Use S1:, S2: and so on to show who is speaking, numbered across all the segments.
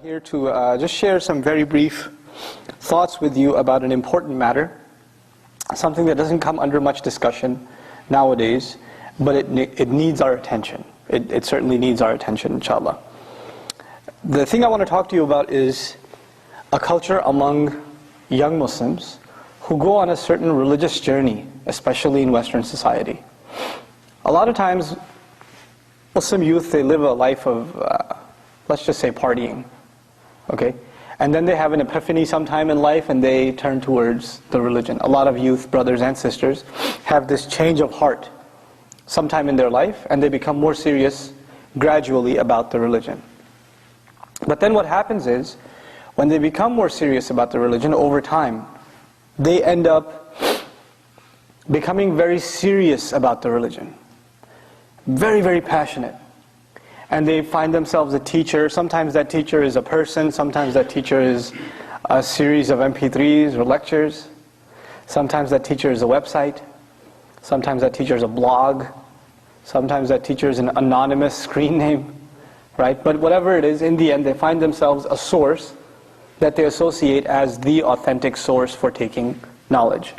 S1: Here to just share some very brief thoughts with you about an important matter, something that doesn't come under much discussion nowadays, but it needs our attention. It certainly needs our attention, inshallah. The thing I want to talk to you about is a culture among young Muslims who go on a certain religious journey, especially in Western society. A lot of times, Muslim youth, they live a life of, let's just say, partying. Okay? And then they have an epiphany sometime in life and they turn towards the religion. A lot of youth, brothers and sisters, have this change of heart sometime in their life and they become more serious gradually about the religion. But then what happens is, when they become more serious about the religion over time, they end up becoming very serious about the religion. Very, very passionate. And they find themselves a teacher. Sometimes that teacher is a person. Sometimes that teacher is a series of MP3s or lectures. Sometimes that teacher is a website. Sometimes that teacher is a blog. Sometimes that teacher is an anonymous screen name. Right? But whatever it is, in the end they find themselves a source that they associate as the authentic source for taking knowledge.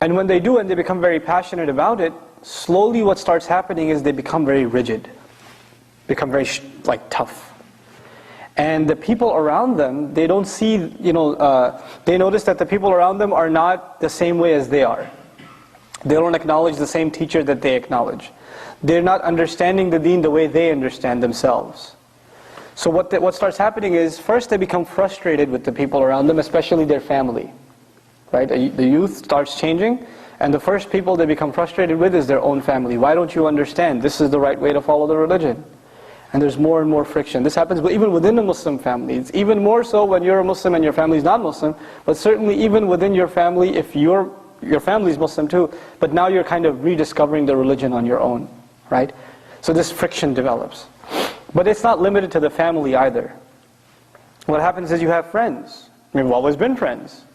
S1: And when they do and they become very passionate about it, slowly what starts happening is they become very rigid. Become very tough. And the people around them, they don't see, they notice that the people around them are not the same way as they are. They don't acknowledge the same teacher that they acknowledge. They're not understanding the deen the way they understand themselves. So what starts happening is, first they become frustrated with the people around them, especially their family. Right? The youth starts changing, and the first people they become frustrated with is their own family. Why don't you understand? This is the right way to follow the religion. And there's more and more friction. This happens even within a Muslim family. It's even more so when you're a Muslim and your family is not Muslim, but certainly even within your family, if your family is Muslim too, but now you're kind of rediscovering the religion on your own. Right? So this friction develops. But it's not limited to the family either. What happens is you have friends. We've always been friends.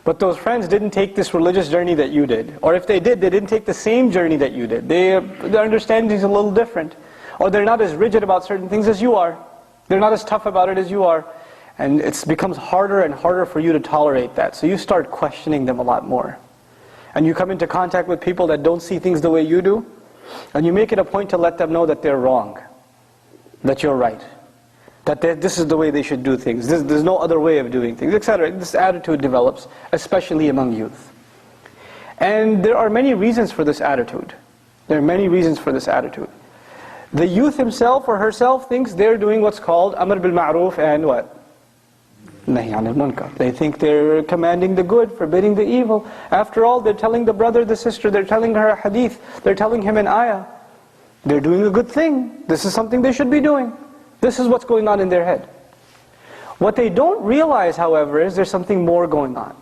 S1: But those friends didn't take this religious journey that you did. Or if they did, they didn't take the same journey that you did. Their understanding is a little different. Or they're not as rigid about certain things as you are. They're not as tough about it as you are. And it becomes harder and harder for you to tolerate that. So you start questioning them a lot more. And you come into contact with people that don't see things the way you do. And you make it a point to let them know that they're wrong. That you're right. That this is the way they should do things. There's no other way of doing things, etc. This attitude develops, especially among youth. And there are many reasons for this attitude. There are many reasons for this attitude. The youth himself or herself thinks they're doing what's called Amr bil Ma'ruf and what? Nahi anil munkar. They think they're commanding the good, forbidding the evil. After all, they're telling the brother, the sister, they're telling her a hadith, they're telling him an ayah. They're doing a good thing. This is something they should be doing. This is what's going on in their head. What they don't realize, however, is there's something more going on.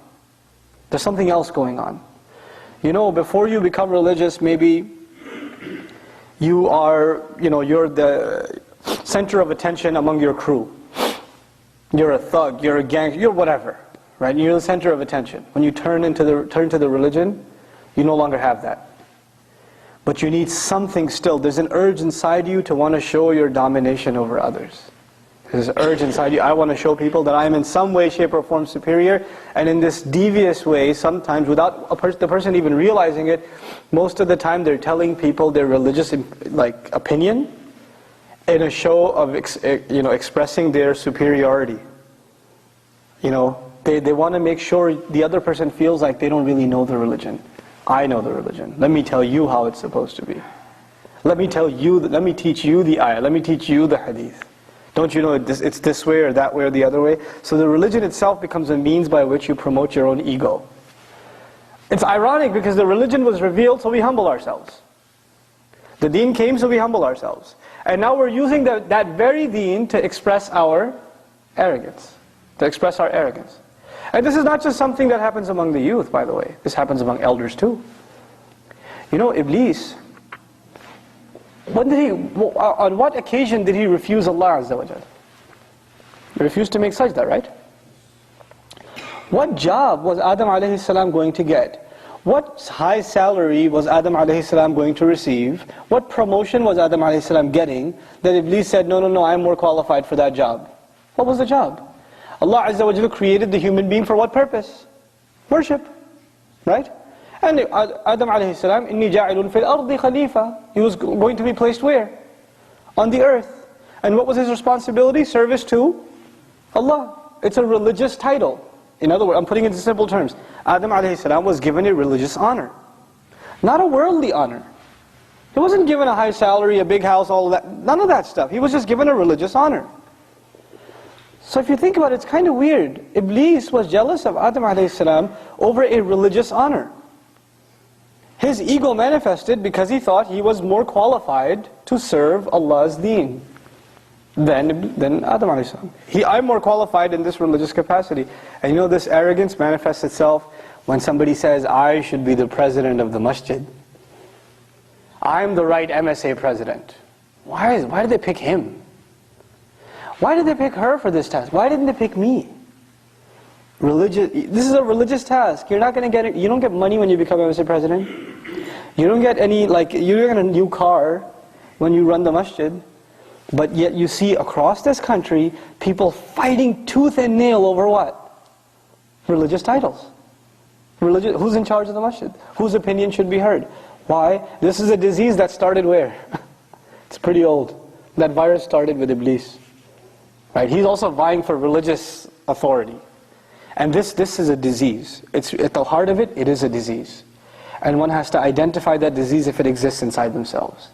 S1: There's something else going on. Before you become religious, maybe you're the center of attention among your crew. You're a thug, you're a gangster, you're whatever. Right? You're the center of attention. When you turn to the religion, you no longer have that. But you need something still. There's an urge inside you to want to show your domination over others. There's an urge inside you. I want to show people that I'm in some way, shape or form superior. And in this devious way, sometimes without the person even realizing it, most of the time they're telling people their religious opinion in a show of expressing their superiority. They want to make sure the other person feels like they don't really know the religion. I know the religion. Let me tell you how it's supposed to be. Let me teach you the ayah. Let me teach you the hadith. Don't you know it's this way or that way or the other way? So the religion itself becomes a means by which you promote your own ego. It's ironic because the religion was revealed so we humble ourselves. The deen came so we humble ourselves. And now we're using that very deen to express our arrogance. And this is not just something that happens among the youth, by the way. This happens among elders too. Iblis, on what occasion did he refuse Allah Azza wa Jal? He refused to make sajda, right? What job was Adam alayhi salam going to get? What high salary was Adam alayhi salam going to receive? What promotion was Adam alayhi salam getting that Iblis said, no, I'm more qualified for that job? What was the job? Allah Azza wa Jalla created the human being for what purpose? Worship, right? And Adam alayhi salam, إِنِّي جَاعِلٌ فِي الْأَرْضِ خَلِيفَةً. He was going to be placed where? On the earth. And what was his responsibility? Service to Allah. It's a religious title. In other words, I'm putting it in simple terms. Adam alayhi salam was given a religious honor. Not a worldly honor. He wasn't given a high salary, a big house, all of that. None of that stuff. He was just given a religious honor. So if you think about it, it's kind of weird. Iblis was jealous of Adam alayhi salam over a religious honor. His ego manifested because he thought he was more qualified to serve Allah's deen than Adam alayhi salam. I'm more qualified in this religious capacity. And you know, this arrogance manifests itself when somebody says, I should be the president of the masjid. I'm the right MSA president. Why did they pick him? Why did they pick her for this task? Why didn't they pick me? This is a religious task. You're not going to get it. You don't get money when you become MSA president. You don't get any, you don't get a new car when you run the masjid. But yet you see across this country, people fighting tooth and nail over what? Religious titles. Who's in charge of the masjid? Whose opinion should be heard? Why? This is a disease that started where? It's pretty old. That virus started with Iblis. Right? He's also vying for religious authority. And this is a disease. It's at the heart of it, it is a disease. And one has to identify that disease if it exists inside themselves.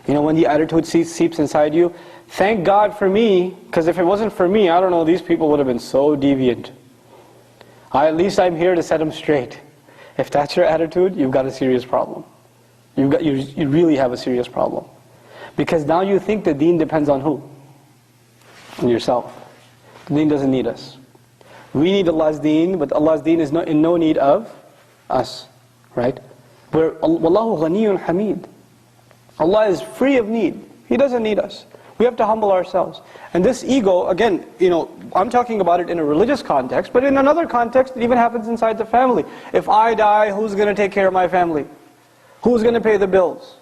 S1: You know, when the attitude seeps inside you, thank God for me, because if it wasn't for me, I don't know, these people would have been so deviant. At least I'm here to set them straight. If that's your attitude, you've got a serious problem. You really have a serious problem. Because now you think the deen depends on who? On yourself. The deen doesn't need us. We need Allah's deen, but Allah's deen is in no need of us. Right? Wallahu ghaniyun hamid. Allah is free of need. He doesn't need us. We have to humble ourselves. And this ego, again, you know, I'm talking about it in a religious context, but in another context, it even happens inside the family. If I die, who's going to take care of my family? Who's going to pay the bills?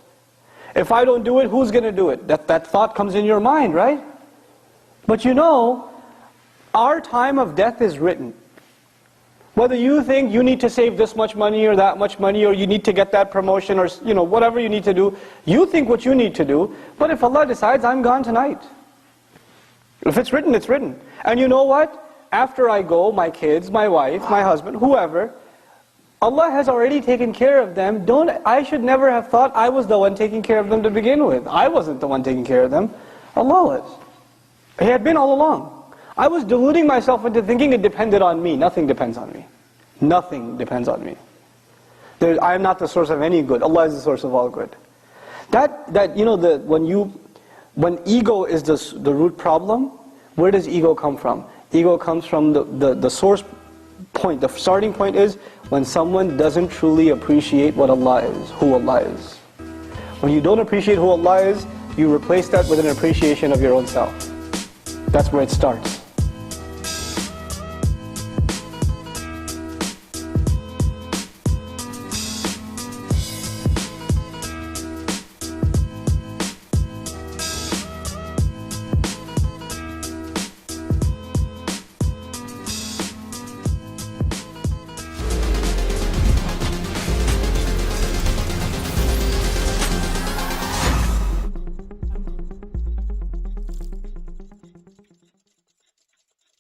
S1: If I don't do it, who's going to do it? That thought comes in your mind, right? But you know, our time of death is written. Whether you think you need to save this much money or that much money, or you need to get that promotion, or you know, whatever you need to do, you think what you need to do. But if Allah decides, I'm gone tonight. If it's written, it's written. And you know what? After I go, my kids, my wife, my husband, whoever, Allah has already taken care of them. I should never have thought I was the one taking care of them to begin with. I wasn't the one taking care of them. Allah was. He had been all along. I was deluding myself into thinking it depended on me. Nothing depends on me. Nothing depends on me. I am not the source of any good. Allah is the source of all good. That you know, when ego is the root problem, where does ego come from? Ego comes from the source point. The starting point is when someone doesn't truly appreciate what Allah is, who Allah is. When you don't appreciate who Allah is, you replace that with an appreciation of your own self. That's where it starts.